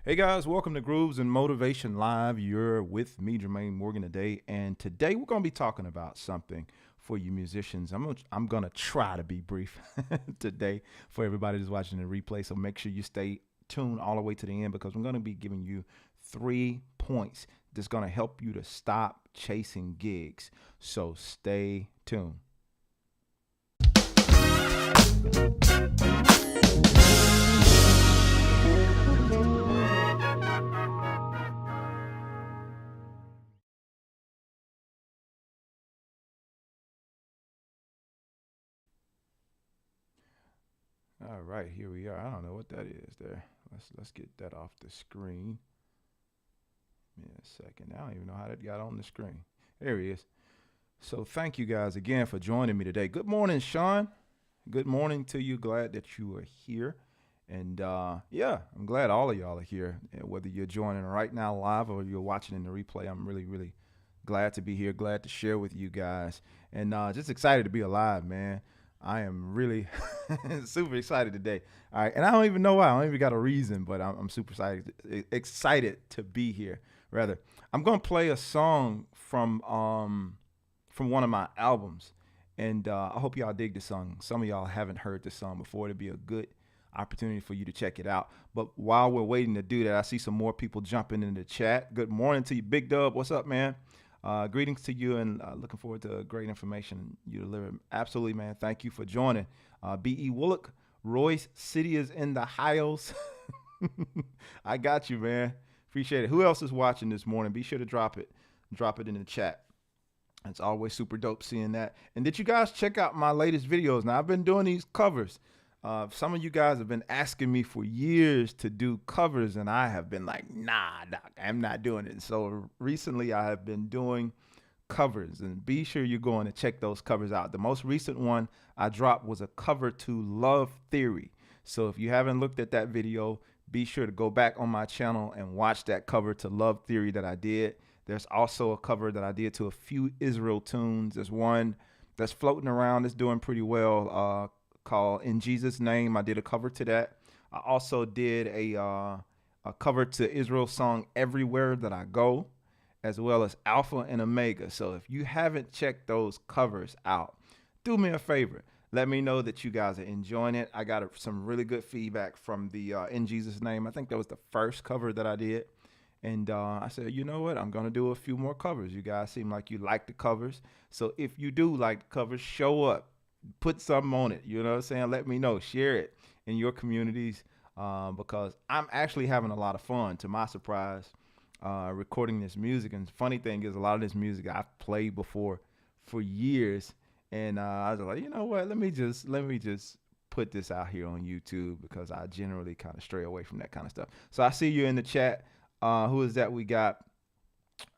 Hey guys, welcome to Grooves and Motivation Live. You're with me, Jermaine Morgan, today, and today we're going to be talking about something for you musicians. I'm gonna try to be brief today for everybody that's watching the replay. So make sure you stay tuned all the way to the end because I'm going to be giving you 3 points that's going to help you to stop chasing gigs. So stay tuned. All right, here we are. I don't know what that is there. Let's get that off the screen. Give me a second. I don't even know how that got on the screen. There he is. So thank you guys again for joining me today. Good morning, Sean. Good morning to you. Glad that you are here. And yeah, I'm glad all of y'all are here. Whether you're joining right now live or you're watching in the replay, I'm really, really glad to be here. Glad to share with you guys. And just excited to be alive, man. I am really super excited today. All right, and I don't even know why. I don't even got a reason, but I'm super excited to be here. Rather, I'm gonna play a song from one of my albums, and I hope y'all dig this song. Some of y'all haven't heard this song before. It'd be a good opportunity for you to check it out. But while we're waiting to do that, I see some more people jumping in the chat. Good morning to you, Big Dub. What's up, man? Greetings to you, and looking forward to great information you deliver. Absolutely, man. Thank you for joining. B.E. Woollock, Royce City is in the Hiles. I got you, man. Appreciate it. Who else is watching this morning? Be sure to drop it. Drop it in the chat. It's always super dope seeing that. And did you guys check out my latest videos? Now, I've been doing these covers. Some of you guys have been asking me for years to do covers, and I have been like, nah, doc, I'm not doing it. So recently I have been doing covers, and be sure you're going to check those covers out. The most recent one I dropped was a cover to Love Theory. So if you haven't looked at that video, be sure to go back on my channel and watch that cover to Love Theory that I did. There's also a cover that I did to a few Israel tunes. There's one that's floating around that's doing pretty well, called In Jesus' Name. I did a cover to that. I also did a cover to Israel's song Everywhere That I Go, as well as Alpha and Omega. So if you haven't checked those covers out, do me a favor. Let me know that you guys are enjoying it. I got some really good feedback from the In Jesus' Name. I think that was the first cover that I did. And I said, you know what? I'm going to do a few more covers. You guys seem like you like the covers. So if you do like the covers, show up, put something on it. You know what I'm saying? Let me know. Share it in your communities, because I'm actually having a lot of fun, to my surprise, recording this music. And the funny thing is, a lot of this music I've played before for years. And I was like, you know what? Let me just put this out here on YouTube, because I generally kind of stray away from that kind of stuff. So I see you in the chat. Who is that? We got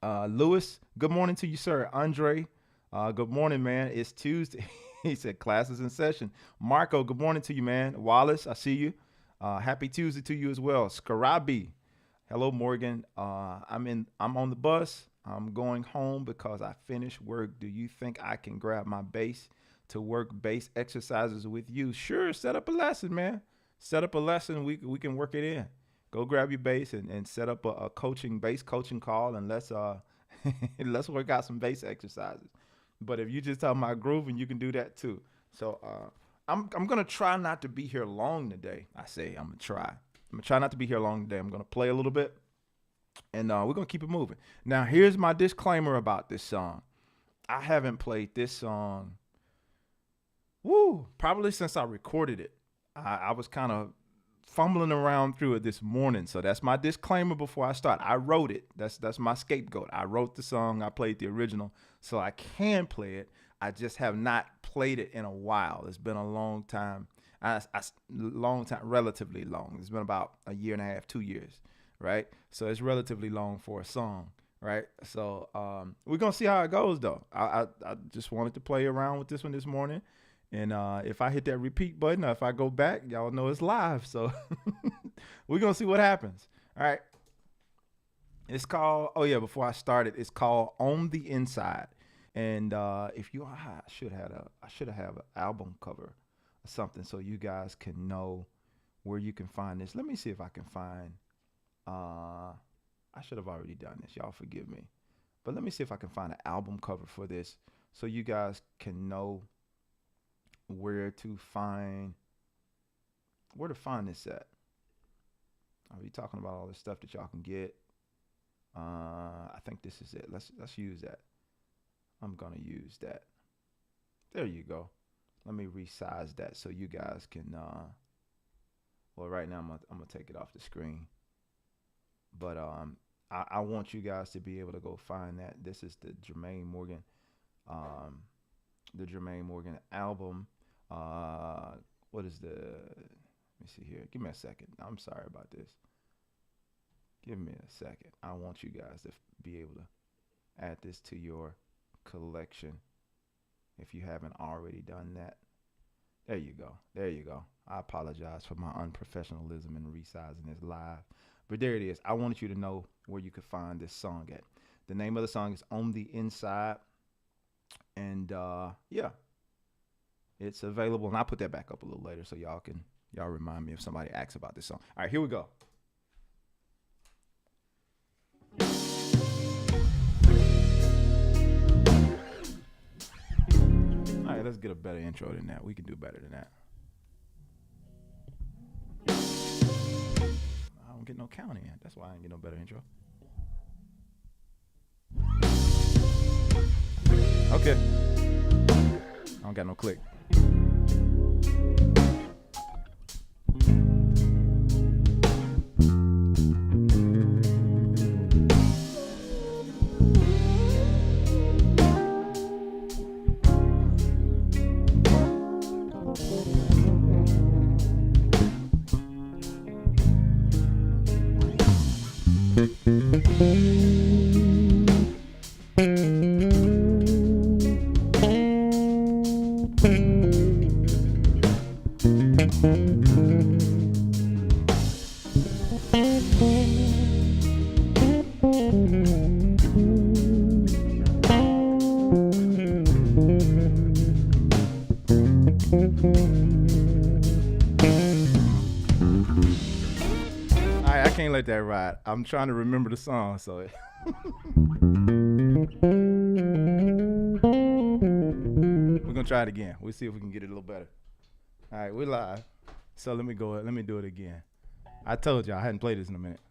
Lewis. Good morning to you, sir. Andre. Good morning, man. It's Tuesday. He said classes in session. Marco, good morning to you, man. Wallace, I see you. Happy Tuesday to you as well. Scarabi. Hello, Morgan. I'm on the bus. I'm going home because I finished work. Do you think I can grab my bass to work bass exercises with you? Sure, set up a lesson, man. Set up a lesson. We can work it in. Go grab your bass and set up a bass coaching call, and let's let's work out some bass exercises. But if you just talking about grooving, you can do that too. So I'm gonna try not to be here long today. I say I'm gonna try. I'm gonna try not to be here long today. I'm gonna play a little bit, and we're gonna keep it moving. Now here's my disclaimer about this song. I haven't played this song, probably since I recorded it. I was kind of fumbling around through it this morning. So that's my disclaimer before I start. I wrote it. That's my scapegoat. I wrote the song. I played the original, so I can play it. I just have not played it in a while. It's been a long time. Long time, relatively long. It's been about a year and a half, 2 years, right? So it's relatively long for a song, right? So we're gonna see how it goes, though. I just wanted to play around with this one this morning. And if I hit that repeat button, or if I go back, y'all know it's live. So we're going to see what happens. All right. It's called, oh yeah, before I started, it's called On the Inside. And if you, I should have an album cover or something so you guys can know where you can find this. Let me see if I can find I should have already done this. Y'all forgive me. But let me see if I can find an album cover for this so you guys can know where to find this at. I'll be talking about all this stuff that y'all can get. I think this is it. Let's use that. I'm gonna use that. There you go. Let me resize that so you guys can. Well, right now I'm gonna take it off the screen. But I want you guys to be able to go find that. This is um, the Jermaine Morgan album. What is the? Let me see here. Give me a second. I'm sorry about this. Give me a second. I want you guys to be able to add this to your collection if you haven't already done that. There you go. There you go. I apologize for my unprofessionalism in resizing this live. But there it is. I wanted you to know where you could find this song at. The name of the song is On the Inside. And yeah, it's available. And I'll put that back up a little later so y'all remind me if somebody asks about this song. All right, here we go. All right, let's get a better intro than that. We can do better than that. I don't get no count in. That's why I ain't get no better intro. Okay. I don't got no click. I can't let that ride. I'm trying to remember the song, so we're gonna try it again. We'll see if we can get it a little better. All right, we're live. So let me do it again. I told you I hadn't played this in a minute.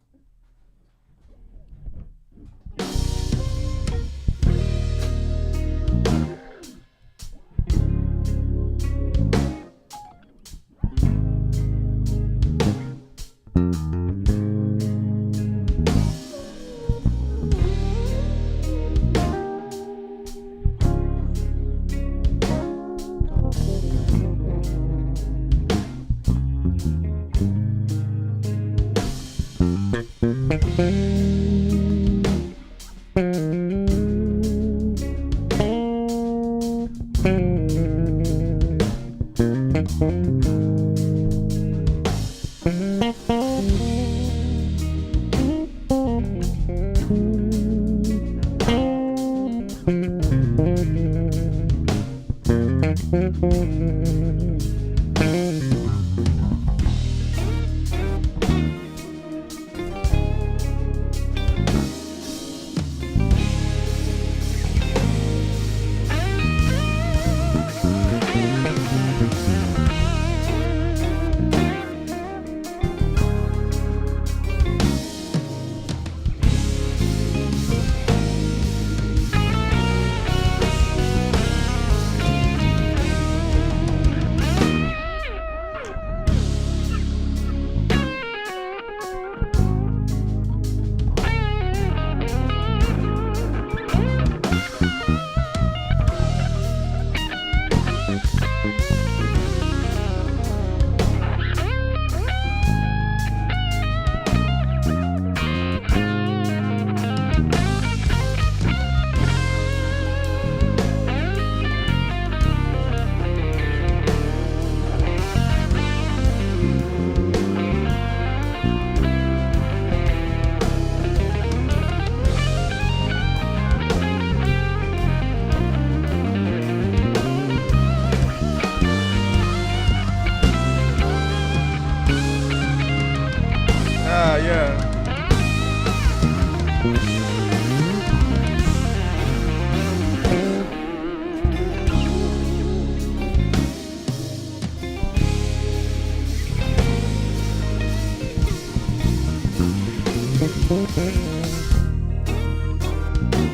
Yeah.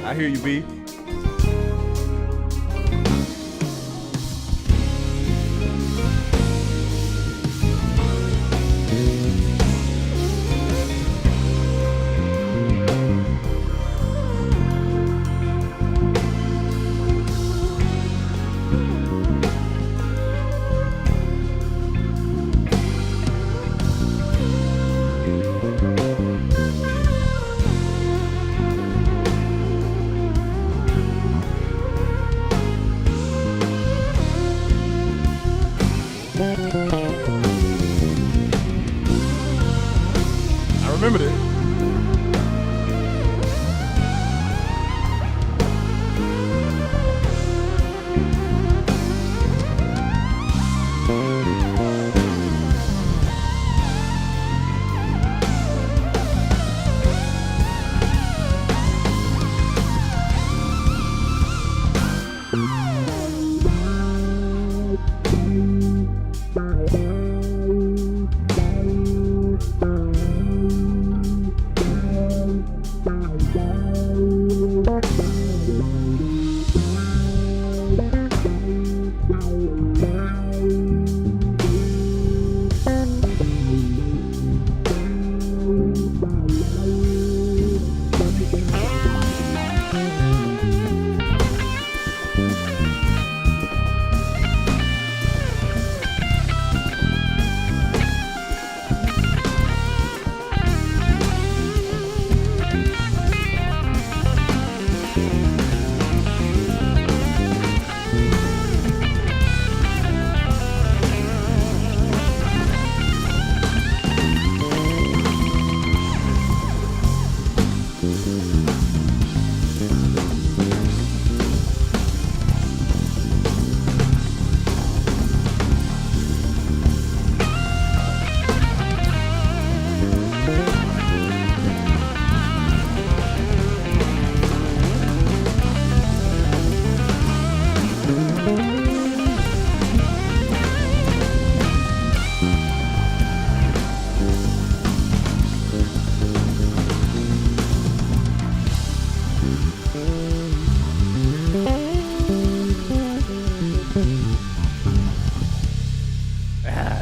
I hear you, B. I remembered it.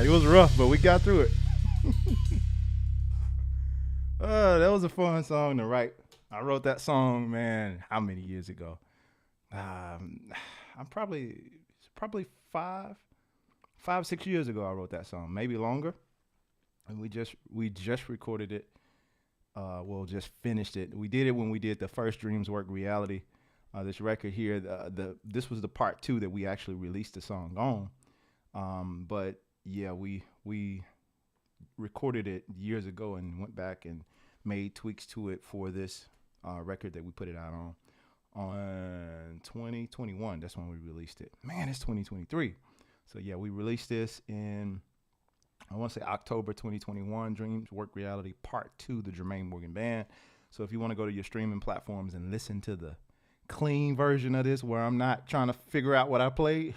It was rough, but we got through it. That was a fun song to write. I wrote that song, man, how many years ago? I'm probably 6 years ago. I wrote that song, maybe longer. And we just recorded it. Just finished it. We did it when we did the first Dreams Work Reality. This record here, this was the part 2 that we actually released the song on. But yeah, we recorded it years ago and went back and made tweaks to it for this record that we put it out on 2021. That's when we released it. Man, it's 2023. So yeah, we released this in, I want to say October 2021, Dreams Work Reality Part 2, the Jermaine Morgan Band. So if you want to go to your streaming platforms and listen to the clean version of this where I'm not trying to figure out what I played,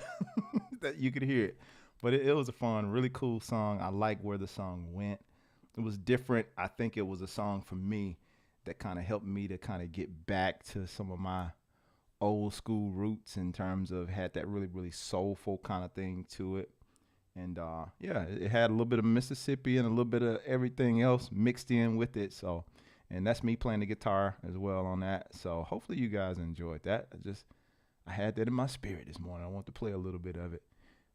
that you could hear it. But it was a fun, really cool song. I like where the song went. It was different. I think it was a song for me that kind of helped me to kind of get back to some of my old school roots in terms of had that really, really soulful kind of thing to it. And yeah, it had a little bit of Mississippi and a little bit of everything else mixed in with it. So, and that's me playing the guitar as well on that. So hopefully you guys enjoyed that. I had that in my spirit this morning. I want to play a little bit of it.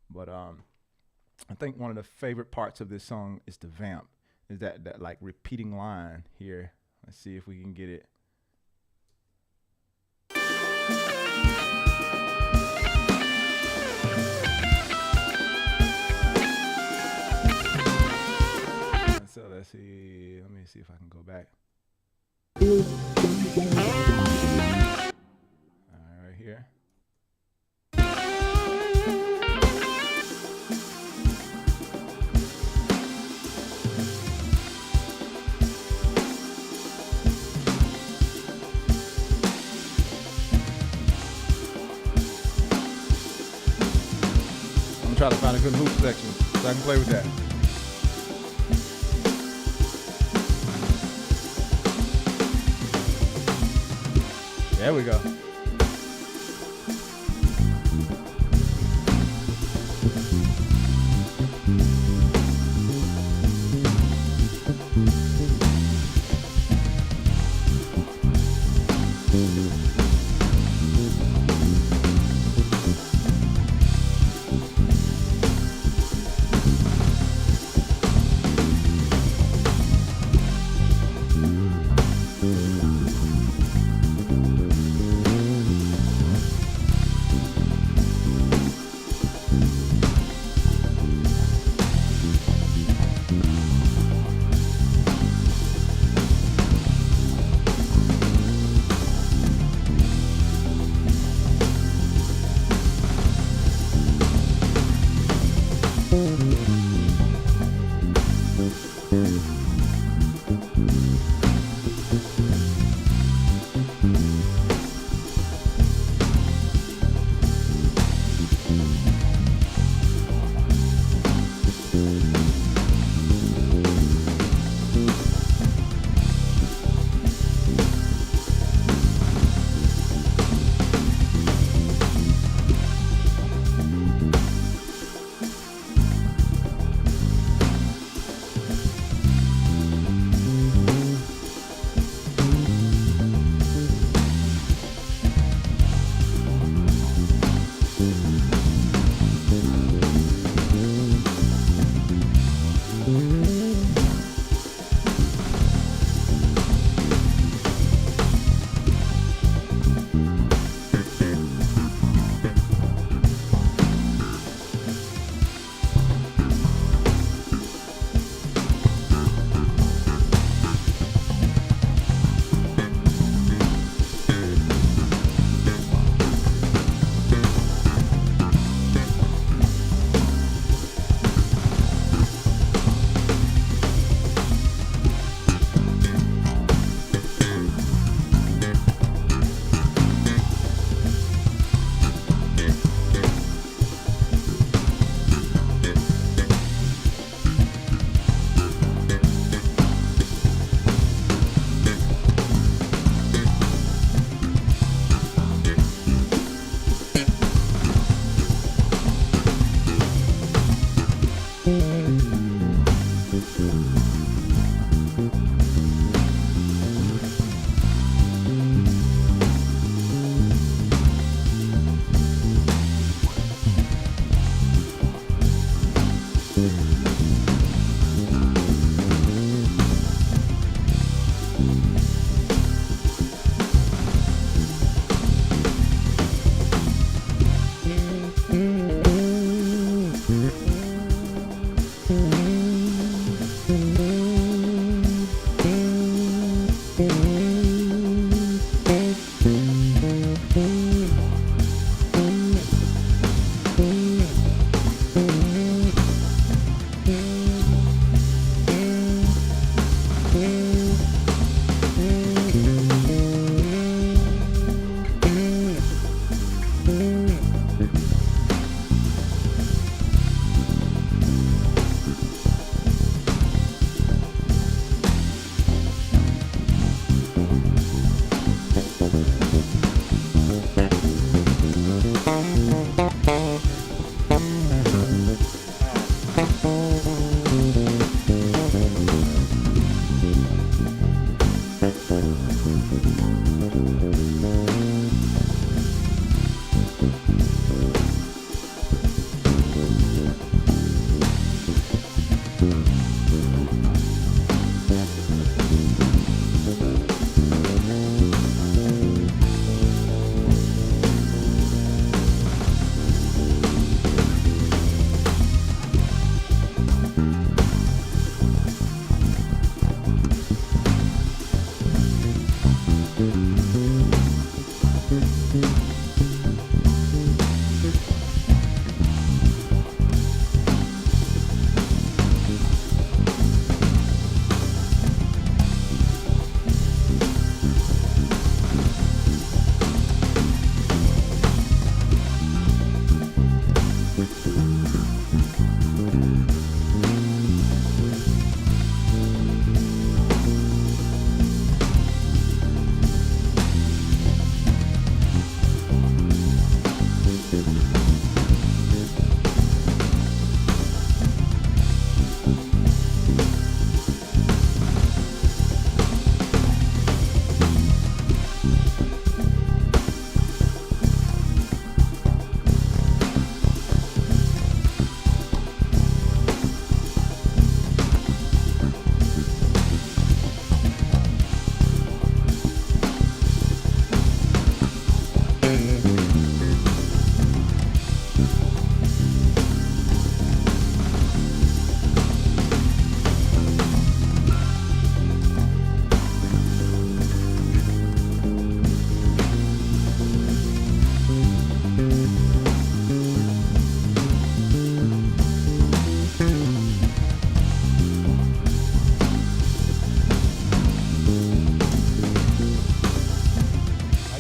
But I think one of the favorite parts of this song is the vamp, is that like repeating line here. Let's see if we can get it. So let's see. Let me see if I can go back. All right, right here. I'm gonna try to find a good hoop section so I can play with that. There we go.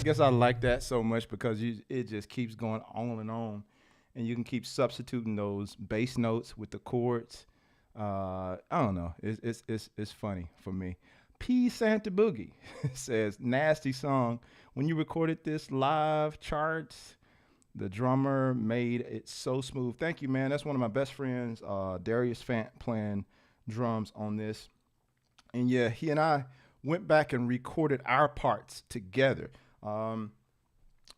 guess I like that so much because it just keeps going on, and you can keep substituting those bass notes with the chords. I don't know. It's funny for me. P Santa Boogie says nasty song. When you recorded this live charts, the drummer made it so smooth. Thank you, man. That's one of my best friends, Darius Fant, playing drums on this. And yeah, he and I went back and recorded our parts together. Um,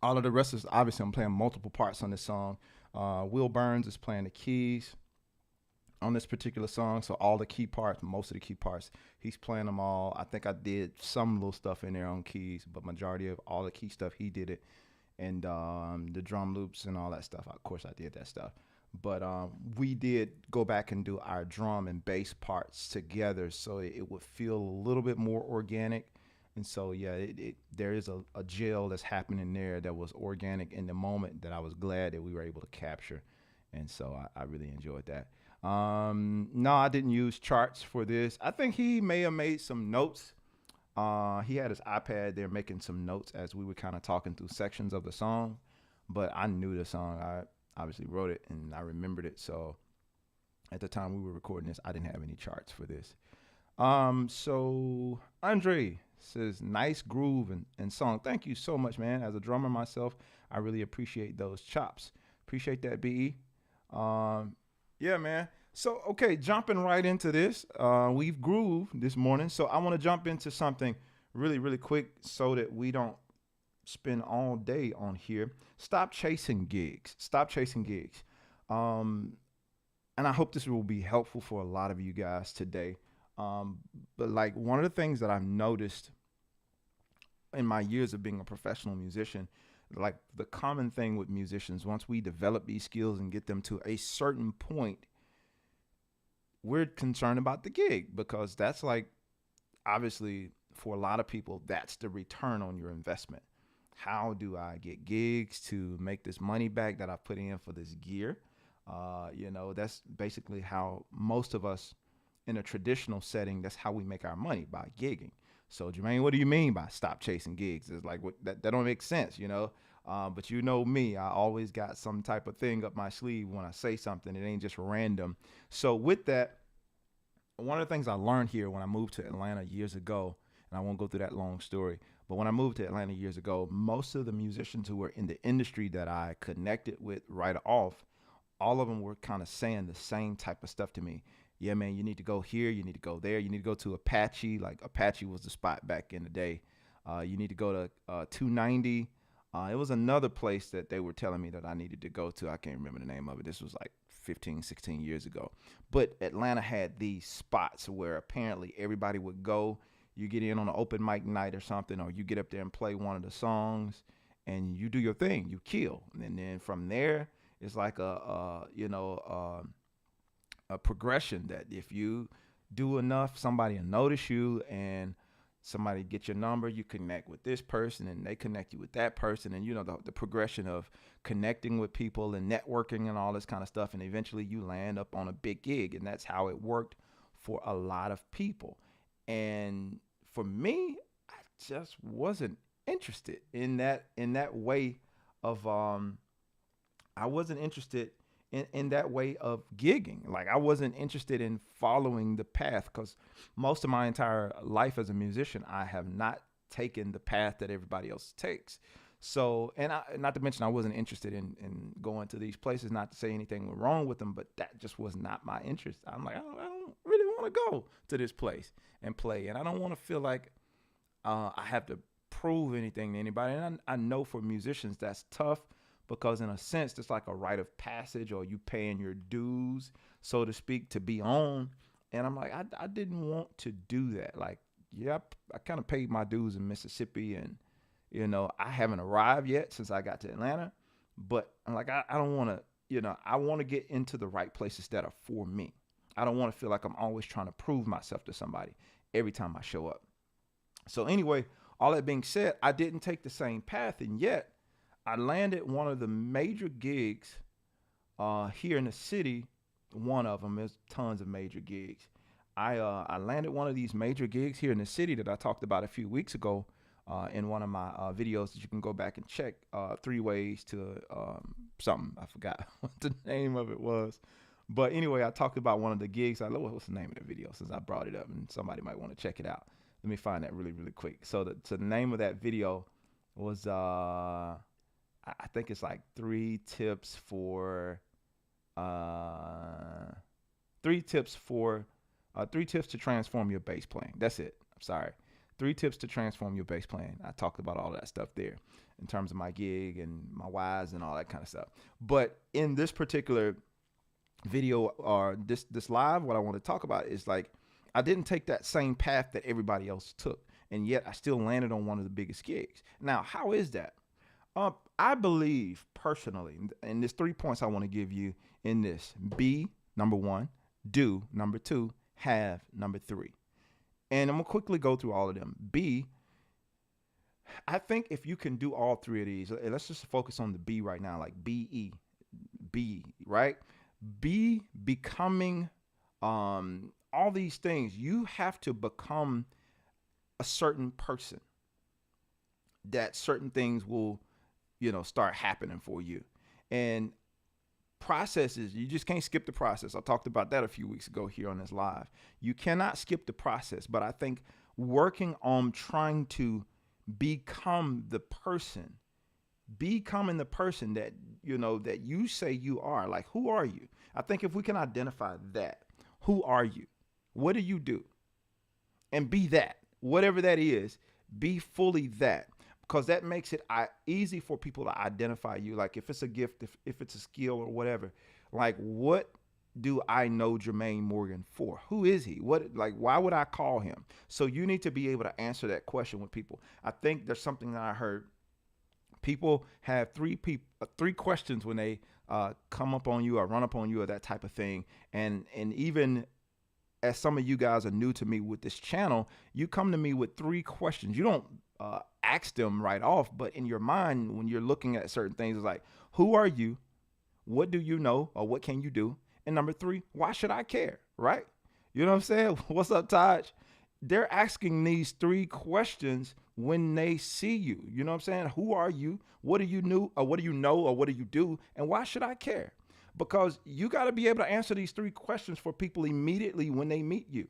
all of the rest is obviously I'm playing multiple parts on this song. Will Burns is playing the keys on this particular song, so all the key parts, most of the key parts, he's playing them all. I think I did some little stuff in there on keys, but majority of all the key stuff he did it, and the drum loops and all that stuff. Of course, I did that stuff, but we did go back and do our drum and bass parts together, so it would feel a little bit more organic. And so yeah, there is a gel that's happening there that was organic in the moment that I was glad that we were able to capture, and so I really enjoyed that. No, I didn't use charts for this. I think he may have made some notes. He had his iPad there making some notes as we were kind of talking through sections of the song, but I knew the song. I obviously wrote it and I remembered it. So at the time we were recording this, I didn't have any charts for this. So Andre says, nice groove and song. Thank you so much, man. As a drummer myself, I really appreciate those chops. Appreciate that, BE. Yeah, man. So, okay, jumping right into this, we've grooved this morning. So I want to jump into something really, really quick so that we don't spend all day on here. Stop chasing gigs. Stop chasing gigs. And I hope this will be helpful for a lot of you guys today. But like one of the things that I've noticed in my years of being a professional musician, like the common thing with musicians, once we develop these skills and get them to a certain point, we're concerned about the gig because that's like, obviously for a lot of people, that's the return on your investment. How do I get gigs to make this money back that I put in for this gear? That's basically how most of us in a traditional setting, that's how we make our money, by gigging. So Jermaine, what do you mean by stop chasing gigs? It's like, that don't make sense, but you know me, I always got some type of thing up my sleeve when I say something. It ain't just random. So with that, one of the things I learned here when I moved to Atlanta years ago, and I won't go through that long story, but when I moved to Atlanta years ago, most of the musicians who were in the industry that I connected with right off, all of them were kind of saying the same type of stuff to me. Yeah, man, you need to go here. You need to go there. You need to go to Apache. Like Apache was the spot back in the day. You need to go to 290. It was another place that they were telling me that I needed to go to. I can't remember the name of it. This was like 15, 16 years ago. But Atlanta had these spots where apparently everybody would go. You get in on an open mic night or something, or you get up there and play one of the songs and you do your thing. You kill. And then from there, it's like a progression that if you do enough, somebody will notice you and somebody get your number, you connect with this person and they connect you with that person. And the progression of connecting with people and networking and all this kind of stuff. And eventually you land up on a big gig. And that's how it worked for a lot of people. And for me, I just wasn't interested in that way of, I wasn't interested in that way of gigging. Like I wasn't interested in following the path because most of my entire life as a musician, I have not taken the path that everybody else takes. So, not to mention I wasn't interested in going to these places, not to say anything wrong with them, but that just was not my interest. I'm like, I don't really want to go to this place and play. And I don't want to feel like I have to prove anything to anybody. And I know for musicians that's tough, because in a sense, it's like a rite of passage, or you paying your dues, so to speak, to be on. And I'm like, I didn't want to do that. Like, yeah, I kind of paid my dues in Mississippi, and, I haven't arrived yet since I got to Atlanta, but I'm like, I don't want to, I want to get into the right places that are for me. I don't want to feel like I'm always trying to prove myself to somebody every time I show up. So anyway, all that being said, I didn't take the same path, and yet I landed one of the major gigs here in the city. One of them, there's tons of major gigs. I landed one of these major gigs here in the city that I talked about a few weeks ago in one of my videos that you can go back and check. 3 ways to something. I forgot what the name of it was. But anyway, I talked about one of the gigs. What's the name of the video since I brought it up and somebody might want to check it out. Let me find that really, really quick. So the name of that video was I think it's like uh, three tips for 3 tips to transform your bass playing. That's it. I'm sorry. 3 tips to transform your bass playing. I talked about all that stuff there in terms of my gig and my whys and all that kind of stuff. But in this particular video or this live, what I want to talk about is like I didn't take that same path that everybody else took, and yet I still landed on one of the biggest gigs. Now, how is that? I believe personally, and there's 3 points I want to give you in this: be number one, do number two, have number three. And I'm gonna quickly go through all of them. B, I think if you can do all three of these, let's just focus on the B right now, like B, right? B, becoming all these things. You have to become a certain person that certain things will, start happening for you. And processes, you just can't skip the process. I talked about that a few weeks ago here on this live. You cannot skip the process, but I think working on trying to becoming the person that that you say you are. Like, who are you? I think if we can identify that, who are you? What do you do? And be that, whatever that is, be fully that, because that makes it easy for people to identify you. Like if it's a gift, if it's a skill or whatever, like what do I know Jermaine Morgan for? Who is he? Why would I call him? So you need to be able to answer that question with people. I think there's something that I heard. People have three questions when they come up on you or run up on you or that type of thing. And even as some of you guys are new to me with this channel, you come to me with 3 questions. You don't ask them right off, but in your mind, when you're looking at certain things, it's like, who are you? What do you know, or what can you do? And number 3, why should I care? Right? You know what I'm saying? What's up, Taj? They're asking these 3 questions when they see you. You know what I'm saying? Who are you? What do you know, or what do you know, or what do you do? And why should I care? Because you got to be able to answer these 3 questions for people immediately when they meet you,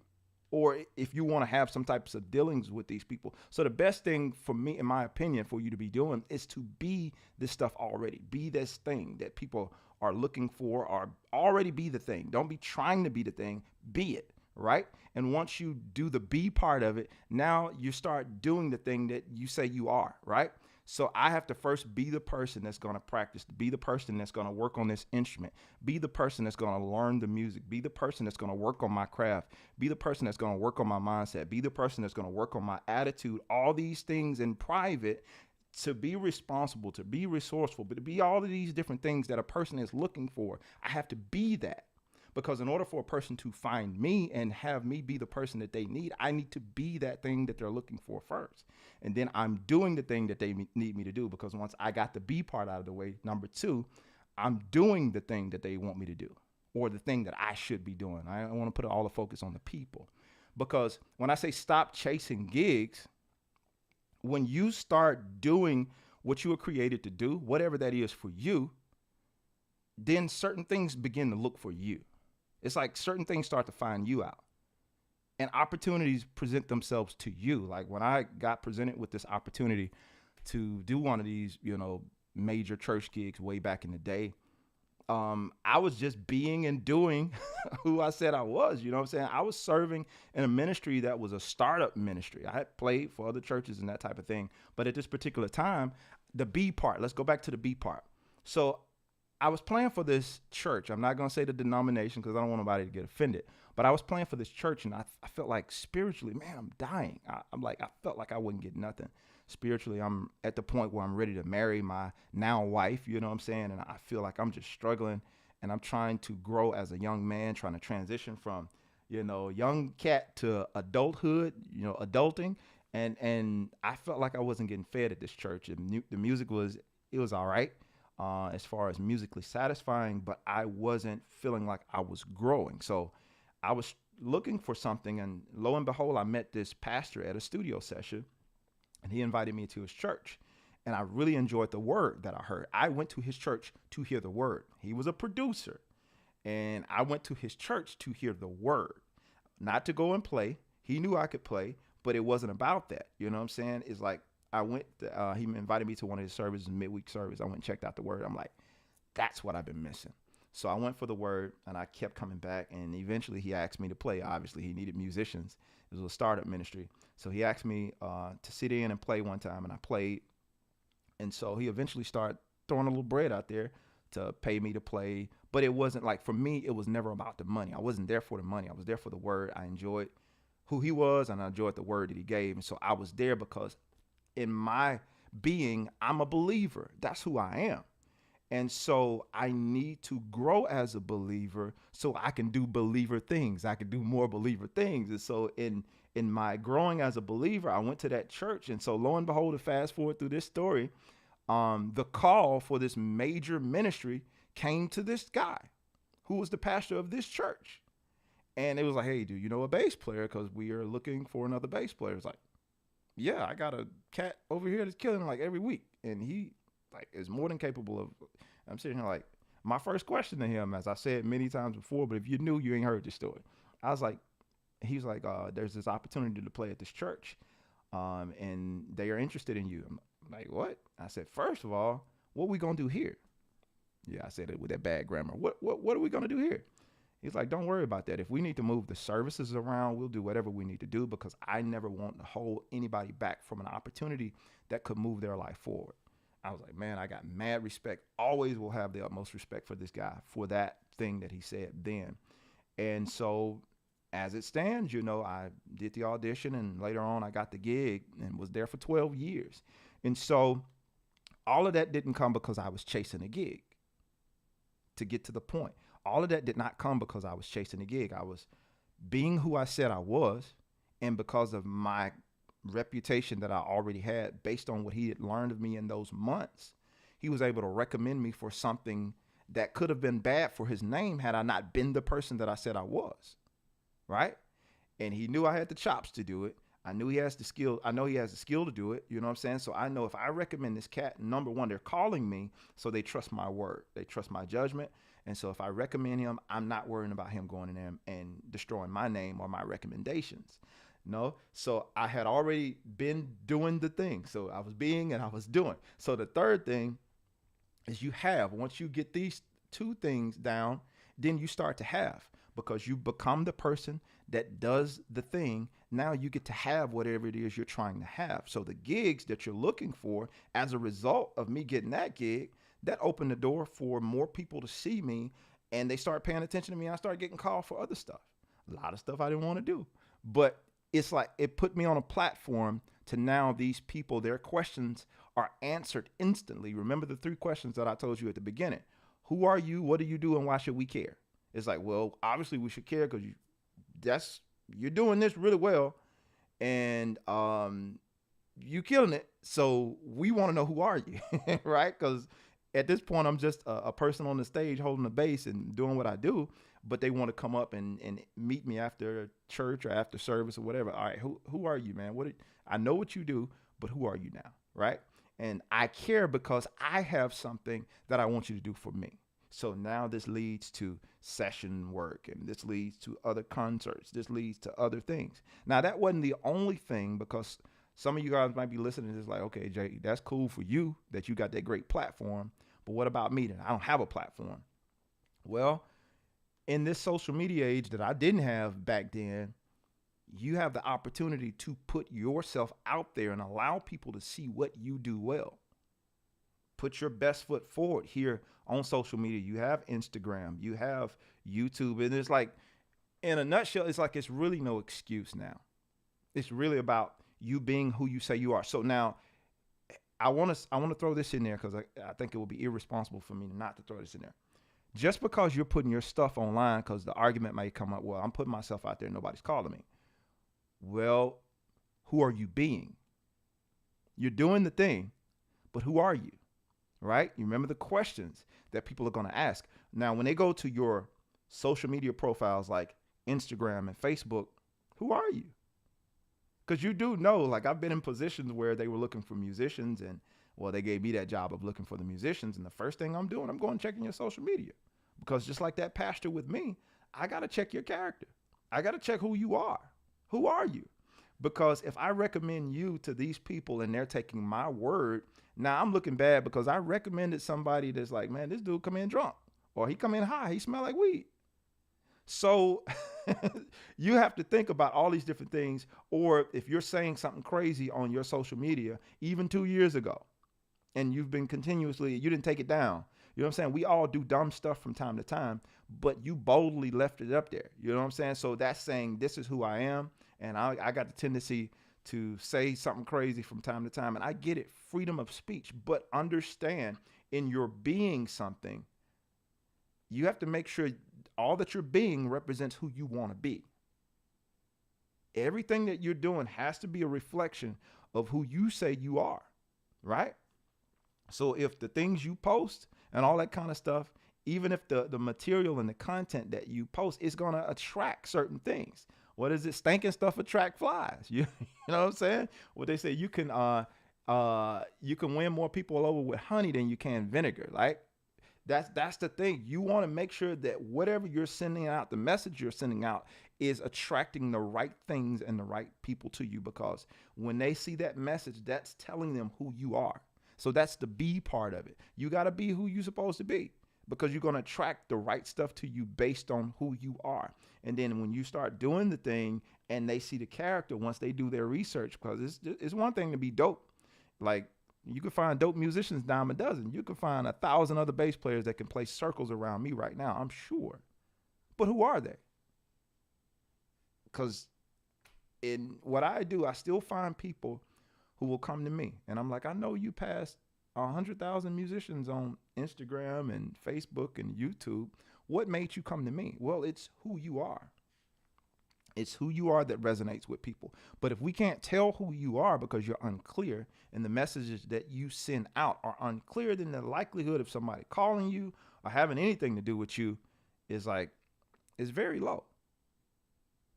or if you want to have some types of dealings with these people. So the best thing for me, in my opinion, for you to be doing is to be this stuff already. Be this thing that people are looking for, or already be the thing. Don't be trying to be the thing, be it, right? And once you do the be part of it, now you start doing the thing that you say you are, right? So I have to first be the person that's going to practice, be the person that's going to work on this instrument, be the person that's going to learn the music, be the person that's going to work on my craft, be the person that's going to work on my mindset, be the person that's going to work on my attitude, all these things in private, to be responsible, to be resourceful, but to be all of these different things that a person is looking for. I have to be that. Because in order for a person to find me and have me be the person that they need, I need to be that thing that they're looking for first. And then I'm doing the thing that they need me to do, because once I got the be part out of the way, number 2, I'm doing the thing that they want me to do, or the thing that I should be doing. I want to put all the focus on the people, because when I say stop chasing gigs, when you start doing what you were created to do, whatever that is for you, then certain things begin to look for you. It's like certain things start to find you out, and opportunities present themselves to you. Like when I got presented with this opportunity to do one of these, major church gigs way back in the day, I was just being and doing who I said I was. You know what I'm saying? I was serving in a ministry that was a startup ministry. I had played for other churches and that type of thing. But at this particular time, the B part, let's go back to the B part. So I was playing for this church. I'm not going to say the denomination because I don't want nobody to get offended. But I was playing for this church, and I felt like spiritually, man, I'm dying. I felt like I wouldn't get nothing. Spiritually, I'm at the point where I'm ready to marry my now wife, you know what I'm saying? And I feel like I'm just struggling, and I'm trying to grow as a young man, trying to transition from, young cat to adulthood, adulting. And I felt like I wasn't getting fed at this church. And the music was all right. As far as musically satisfying, but I wasn't feeling like I was growing. So I was looking for something, and lo and behold, I met this pastor at a studio session, and he invited me to his church. And I really enjoyed the word that I heard. I went to his church to hear the word. He was a producer, and I went to his church to hear the word, not to go and play. He knew I could play, but it wasn't about that. You know what I'm saying? It's like I went. He invited me to one of his services, midweek service. I went and checked out the word. I'm like, that's what I've been missing. So I went for the word, and I kept coming back. And eventually, he asked me to play. Obviously, he needed musicians. It was a startup ministry, so he asked me to sit in and play one time, and I played. And so he eventually started throwing a little bread out there to pay me to play. But it wasn't like, for me, it was never about the money. I wasn't there for the money. I was there for the word. I enjoyed who he was, and I enjoyed the word that he gave. And so I was there because in my being, I'm a believer. That's who I am. And so I need to grow as a believer so I can do believer things. I can do more believer things. And so in my growing as a believer, I went to that church. And so lo and behold, to fast forward through this story, the call for this major ministry came to this guy who was the pastor of this church. And it was like, hey, do you know a bass player? Because we are looking for another bass player. It's like, yeah, I got a cat over here that's killing like every week. And he like is more than capable of. I'm sitting here like, my first question to him, as I said many times before, but if you knew, you ain't heard this story. I was like, he was like, there's this opportunity to play at this church, and they are interested in you. I'm like, what? I said, first of all, what we gonna do here? Yeah, I said it with that bad grammar. What are we gonna do here? He's like, don't worry about that. If we need to move the services around, we'll do whatever we need to do, because I never want to hold anybody back from an opportunity that could move their life forward. I was like, man, I got mad respect. Always will have the utmost respect for this guy for that thing that he said then. And so as it stands, I did the audition, and later on I got the gig and was there for 12 years. And so all of that didn't come because I was chasing a gig. To get to the point, all of that did not come because I was chasing a gig. I was being who I said I was, and because of my reputation that I already had based on what he had learned of me in those months, he was able to recommend me for something that could have been bad for his name had I not been the person that I said I was, right? And he knew I had the chops to do it. I knew he has the skill. I know he has the skill to do it. You know what I'm saying? So I know if I recommend this cat, number one, they're calling me, so they trust my word. They trust my judgment. And so if I recommend him, I'm not worrying about him going in there and destroying my name or my recommendations. No. So I had already been doing the thing. So I was being and I was doing. So the third thing is once you get these two things down, then you start to have, because you become the person that does the thing. Now you get to have whatever it is you're trying to have. So the gigs that you're looking for, as a result of me getting that gig, that opened the door for more people to see me, and they start paying attention to me. And I started getting called for other stuff, a lot of stuff I didn't want to do, but it's like it put me on a platform to now these people, their questions are answered instantly. Remember the 3 questions that I told you at the beginning. Who are you? What do you do? And why should we care? It's like, well, obviously we should care because you're doing this really well, and you killing it. So we want to know, who are you, right? Because at this point, I'm just a person on the stage holding the bass and doing what I do, but they want to come up and meet me after church or after service or whatever. All right, who are you, man? I know what you do, but who are you now, right? And I care because I have something that I want you to do for me. So now this leads to session work, and this leads to other concerts. This leads to other things. Now, that wasn't the only thing, because some of you guys might be listening to this like, okay, Jay, that's cool for you that you got that great platform, but what about me then? I don't have a platform. Well, in this social media age that I didn't have back then, you have the opportunity to put yourself out there and allow people to see what you do well. Put your best foot forward here on social media. You have Instagram, you have YouTube, and it's like, in a nutshell, it's like it's really no excuse now. It's really about you being who you say you are. So now I want to throw this in there, because I think it would be irresponsible for me not to throw this in there. Just because you're putting your stuff online, because the argument may come up, well, I'm putting myself out there, nobody's calling me. Well, who are you being? You're doing the thing, but who are you? Right? You remember the questions that people are going to ask. Now, when they go to your social media profiles like Instagram and Facebook, who are you? Because you do know, like I've been in positions where they were looking for musicians, and well, they gave me that job of looking for the musicians. And the first thing I'm doing, I'm going checking your social media, because just like that pastor with me, I got to check your character. I got to check who you are. Who are you? Because if I recommend you to these people and they're taking my word, now I'm looking bad because I recommended somebody that's like, man, this dude come in drunk, or he come in high, he smell like weed. So you have to think about all these different things. Or if you're saying something crazy on your social media, even 2 years ago, and you've been continuously, you didn't take it down. You know what I'm saying? We all do dumb stuff from time to time, but you boldly left it up there. You know what I'm saying? So that's saying this is who I am. And I got the tendency to say something crazy from time to time. And I get it, freedom of speech, but understand, in your being something, you have to make sure all that you're being represents who you want to be. Everything that you're doing has to be a reflection of who you say you are, right? So if the things you post and all that kind of stuff, even if the material and the content that you post is going to attract certain things. What is it? Stinking stuff attract flies. You know what I'm saying? What they say, you can win more people over with honey than you can vinegar. Like that's the thing. You want to make sure that whatever you're sending out, the message you're sending out, is attracting the right things and the right people to you, because when they see that message, that's telling them who you are. So that's the be part of it. You got to be who you're supposed to be, because you're going to attract the right stuff to you based on who you are. And then when you start doing the thing and they see the character, once they do their research, because it's one thing to be dope. Like, you can find dope musicians dime a dozen. You can find 1,000 other bass players that can play circles around me right now, I'm sure. But who are they? Because in what I do, I still find people who will come to me. And I'm like, I know you passed 100,000 musicians on Instagram and Facebook and YouTube. What made you come to me? Well, it's who you are. It's who you are that resonates with people. But if we can't tell who you are because you're unclear, and the messages that you send out are unclear, then the likelihood of somebody calling you or having anything to do with you is very low.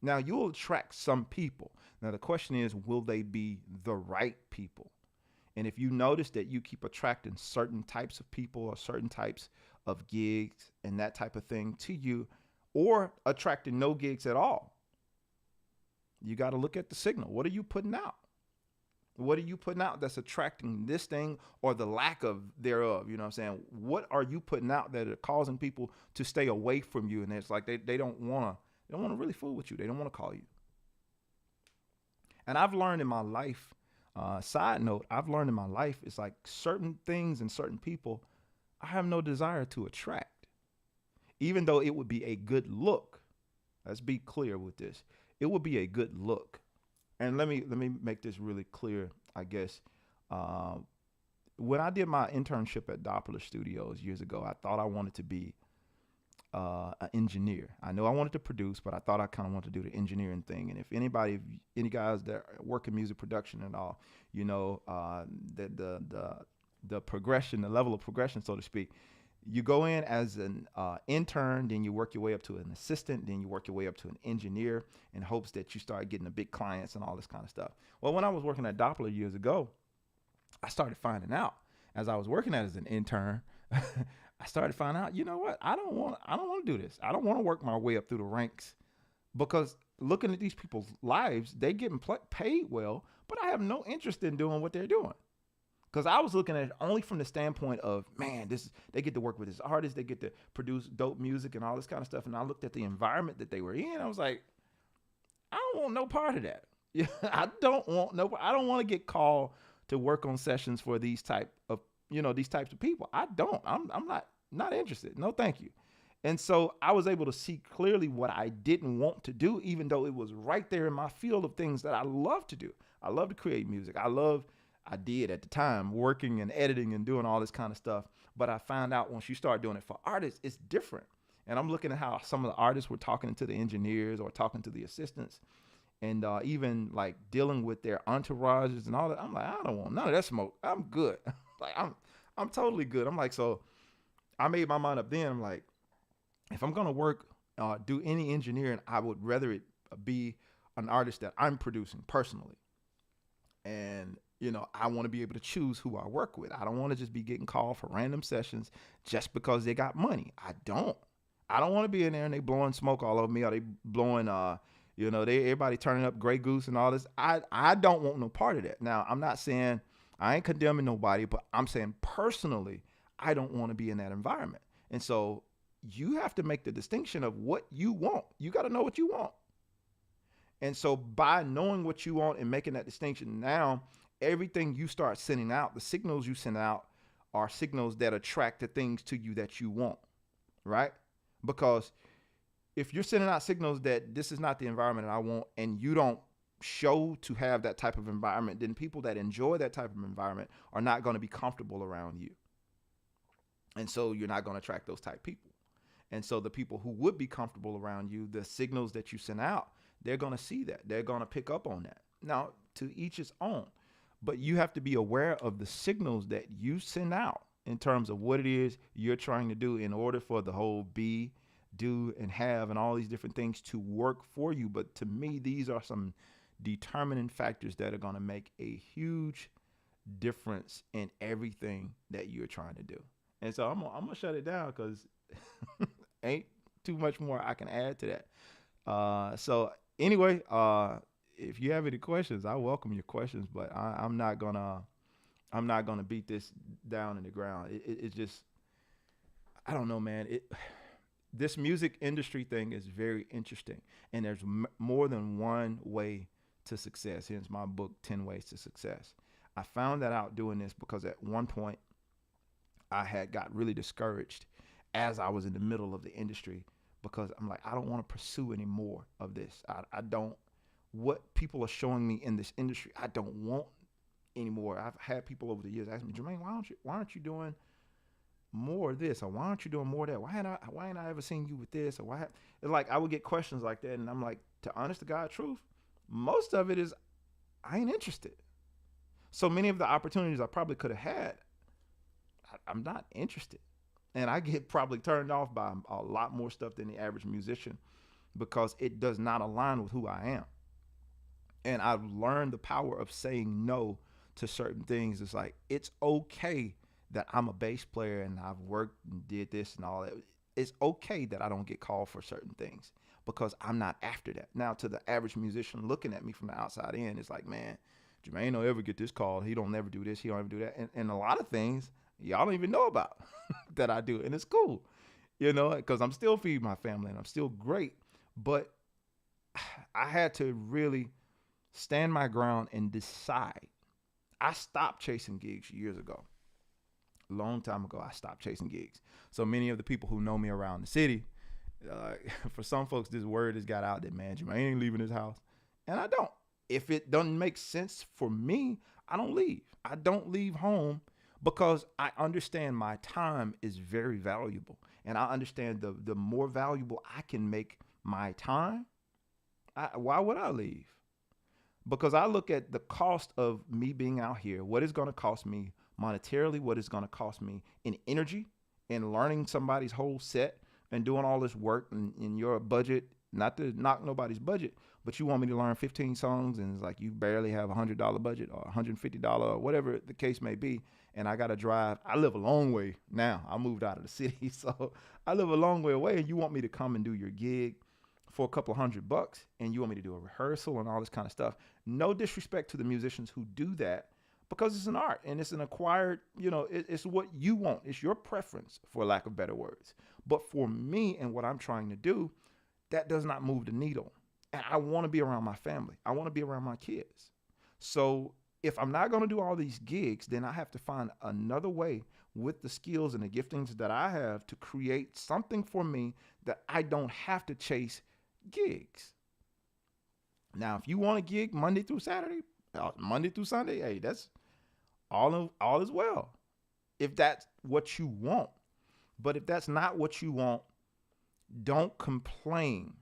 Now, you'll attract some people. Now, the question is, will they be the right people? And if you notice that you keep attracting certain types of people or certain types of gigs and that type of thing to you, or attracting no gigs at all, you got to look at the signal. What are you putting out? What are you putting out that's attracting this thing or the lack of thereof? You know what I'm saying? What are you putting out that are causing people to stay away from you? And it's like they don't want to really fool with you. They don't want to call you. And I've learned in my life, side note, I've learned in my life, it's like certain things and certain people I have no desire to attract, even though it would be a good look. Let's be clear with this. It would be a good look. And let me make this really clear, I guess. When I did my internship at Doppler Studios years ago, I thought I wanted to be an engineer. I know I wanted to produce, but I thought I kind of wanted to do the engineering thing. And if any guys that work in music production and all, you know, the progression, the level of progression, so to speak, you go in as an intern, then you work your way up to an assistant, then you work your way up to an engineer in hopes that you start getting the big clients and all this kind of stuff. Well, when I was working at Doppler years ago, I started finding out as I was working as an intern, I started finding out, you know what? I don't want to do this. I don't want to work my way up through the ranks, because looking at these people's lives, they getting paid well, but I have no interest in doing what they're doing. Because I was looking at it only from the standpoint of, man, they get to work with this artist, they get to produce dope music and all this kind of stuff. And I looked at the environment that they were in. I was like, I don't want no part of that. Yeah, I don't want to get called to work on sessions for these types of people. I'm not interested. No, thank you. And so I was able to see clearly what I didn't want to do, even though it was right there in my field of things that I love to do. I love to create music. I did at the time, working and editing and doing all this kind of stuff. But I found out once you start doing it for artists, it's different. And I'm looking at how some of the artists were talking to the engineers or talking to the assistants, and even like dealing with their entourages and all that. I'm like, I don't want none of that smoke. I'm good. Like I'm totally good. I'm like, so I made my mind up then. I'm like, if I'm gonna work, do any engineering, I would rather it be an artist that I'm producing personally. And, I want to be able to choose who I work with. I don't want to just be getting called for random sessions just because they got money. I don't want to be in there and they blowing smoke all over me, or they blowing they everybody turning up Grey Goose and all this. I don't want no part of that. Now, I'm not saying I ain't condemning nobody, but I'm saying personally, I don't want to be in that environment. And so you have to make the distinction of what you want. You got to know what you want. And so by knowing what you want and making that distinction, now everything you start sending out, the signals you send out are signals that attract the things to you that you want, right? Because if you're sending out signals that this is not the environment I want, and you don't show to have that type of environment, then people that enjoy that type of environment are not going to be comfortable around you. And so you're not going to attract those type people. And so the people who would be comfortable around you, the signals that you send out, they're going to see that. They're going to pick up on that. Now, to each his own. But you have to be aware of the signals that you send out in terms of what it is you're trying to do in order for the whole be, do, and have, and all these different things to work for you. But to me, these are some determining factors that are going to make a huge difference in everything that you're trying to do. And so I'm gonna shut it down because ain't too much more I can add to that. So anyway, if you have any questions, I welcome your questions, but I'm not gonna beat this down in the ground. It's just, I don't know, man. This music industry thing is very interesting, and there's more than one way to success. Hence my book, 10 Ways to Success. I found that out doing this because at one point I had got really discouraged as I was in the middle of the industry, because I'm like, I don't want to pursue any more of this. I don't, what people are showing me in this industry, I don't want anymore. I've had people over the years ask me, Jermaine, why aren't you doing more of this, or why aren't you doing more of that? Why ain't I ever seen you with this? Or it's like I would get questions like that, and I'm like, to honest to God truth, most of it is I ain't interested. So many of the opportunities I probably could have had, I'm not interested. And I get probably turned off by a lot more stuff than the average musician because it does not align with who I am. And I've learned the power of saying no to certain things. It's like, it's okay that I'm a bass player and I've worked and did this and all that. It's okay that I don't get called for certain things because I'm not after that. Now, to the average musician looking at me from the outside in, it's like, man, Jermaine don't ever get this call. He don't never do this. He don't ever do that. And a lot of things y'all don't even know about that I do. And it's cool, because I'm still feeding my family and I'm still great. But I had to really stand my ground and decide. I stopped chasing gigs years ago. A long time ago, I stopped chasing gigs. So many of the people who know me around the city, for some folks, this word has got out that, man, Jermaine ain't leaving his house. And I don't. If it doesn't make sense for me, I don't leave. I don't leave home because I understand my time is very valuable. And I understand the more valuable I can make my time, why would I leave? Because I look at the cost of me being out here, what it's going to cost me monetarily, what it's going to cost me in energy, and learning somebody's whole set and doing all this work in your budget, not to knock nobody's budget, but you want me to learn 15 songs and it's like you barely have $100 budget or $150 or whatever the case may be. And I got to drive. I live a long way now. I moved out of the city. So I live a long way away, and you want me to come and do your gig for a couple $100 and you want me to do a rehearsal and all this kind of stuff. No disrespect to the musicians who do that, because it's an art and it's an acquired, it's what you want. It's your preference, for lack of better words. But for me and what I'm trying to do, that does not move the needle. And I want to be around my family. I want to be around my kids. So if I'm not going to do all these gigs, then I have to find another way with the skills and the giftings that I have to create something for me that I don't have to chase gigs. Now, if you want a gig Monday through Saturday, Monday through Sunday, hey, that's all is well, if that's what you want. But if that's not what you want, don't complain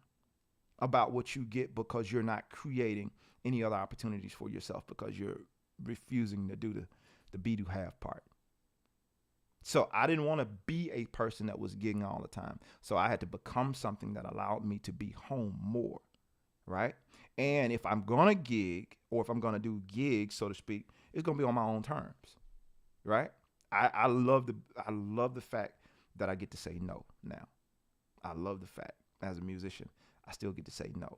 about what you get because you're not creating any other opportunities for yourself because you're refusing to do the be do have part. So I didn't want to be a person that was gigging all the time. So I had to become something that allowed me to be home more, right? And if I'm gonna gig, or if I'm gonna do gigs, so to speak, it's gonna be on my own terms, right? I love the fact that I get to say no now. I love the fact as a musician, I still get to say no.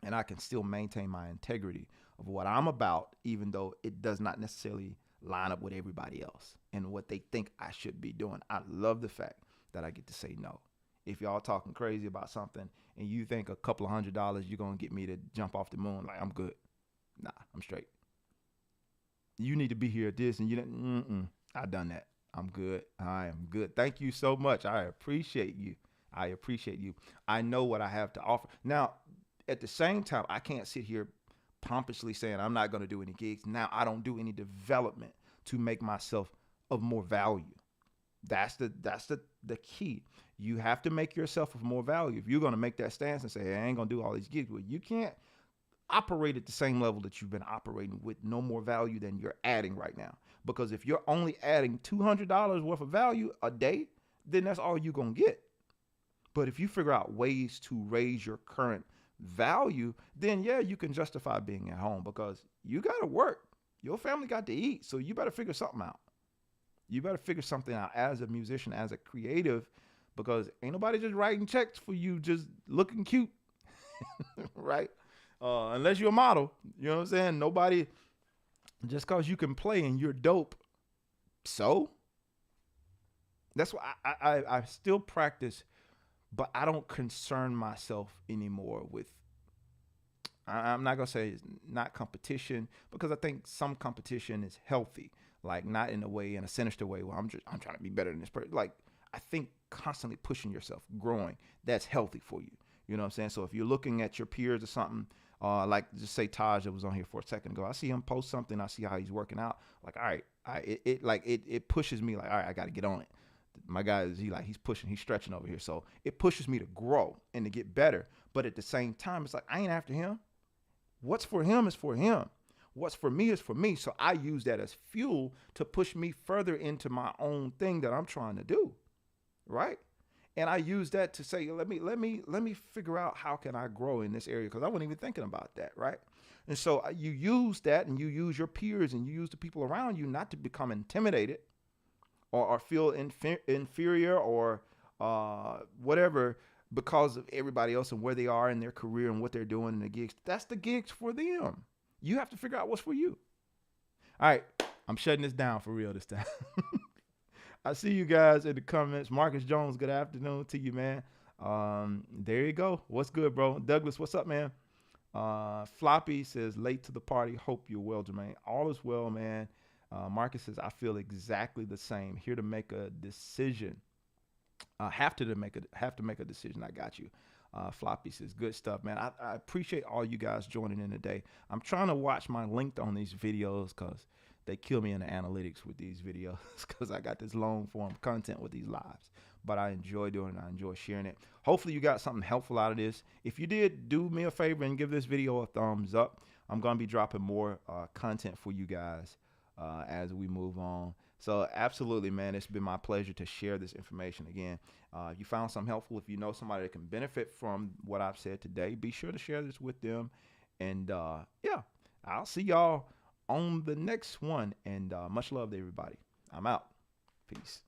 And I can still maintain my integrity of what I'm about, even though it does not necessarily line up with everybody else and what they think I should be doing. I love the fact that I get to say no. If y'all talking crazy about something and you think a couple of $100 you're gonna get me to jump off the moon, like, I'm good. Nah, I'm straight. You need to be here at this, and you didn't. I done that. I'm good. I am good. Thank you so much. I appreciate you. I appreciate you. I know what I have to offer. Now, at the same time, I can't sit here pompously saying I'm not going to do any gigs. Now, I don't do any development to make myself of more value. That's the key. You have to make yourself of more value. If you're going to make that stance and say, hey, I ain't going to do all these gigs, well, you can't operate at the same level that you've been operating with no more value than you're adding right now. Because if you're only adding $200 worth of value a day, then that's all you're going to get. But if you figure out ways to raise your current value, then yeah, you can justify being at home, because you got to work. Your family got to eat. So you better figure something out. You better figure something out as a musician, as a creative, because ain't nobody just writing checks for you just looking cute, right? Unless you're a model, you know what I'm saying? Nobody, just because you can play and you're dope. So that's why I still practice, but I don't concern myself anymore with, I'm not going to say it's not competition, because I think some competition is healthy, like not in a sinister way where I'm trying to be better than this person. Like, I think constantly pushing yourself, growing, that's healthy for you. You know what I'm saying? So if you're looking at your peers or something, like just say Taj that was on here for a second ago, I see him post something, I see how he's working out. Like, all right, it pushes me, like, all right, I got to get on it. My guy is, he's pushing, he's stretching over here. So it pushes me to grow and to get better. But at the same time, it's like, I ain't after him. What's for him is for him. What's for me is for me. So I use that as fuel to push me further into my own thing that I'm trying to do. Right. And I use that to say, let me figure out how can I grow in this area, because I wasn't even thinking about that, right? And so you use that, and you use your peers, and you use the people around you not to become intimidated or feel inferior or whatever, because of everybody else and where they are in their career and what they're doing in the gigs. That's the gigs for them. You have to figure out what's for you. All right, I'm shutting this down for real this time. I see you guys in the comments. Marcus Jones, good afternoon to you, man. There you go. What's good, bro? Douglas, what's up, man? Floppy says, late to the party. Hope you're well, Jermaine. All is well, man. Marcus says, I feel exactly the same. Here to make a decision. Have to make a decision. I got you. Floppy says, good stuff, man. I appreciate all you guys joining in today. I'm trying to watch my length on these videos, because they kill me in the analytics with these videos, because I got this long form content with these lives. But I enjoy doing it. I enjoy sharing it. Hopefully you got something helpful out of this. If you did, do me a favor and give this video a thumbs up. I'm going to be dropping more content for you guys as we move on. So absolutely, man, it's been my pleasure to share this information again. If you found something helpful, if you know somebody that can benefit from what I've said today, be sure to share this with them. And yeah, I'll see y'all on the next one. And much love to everybody. I'm out. Peace.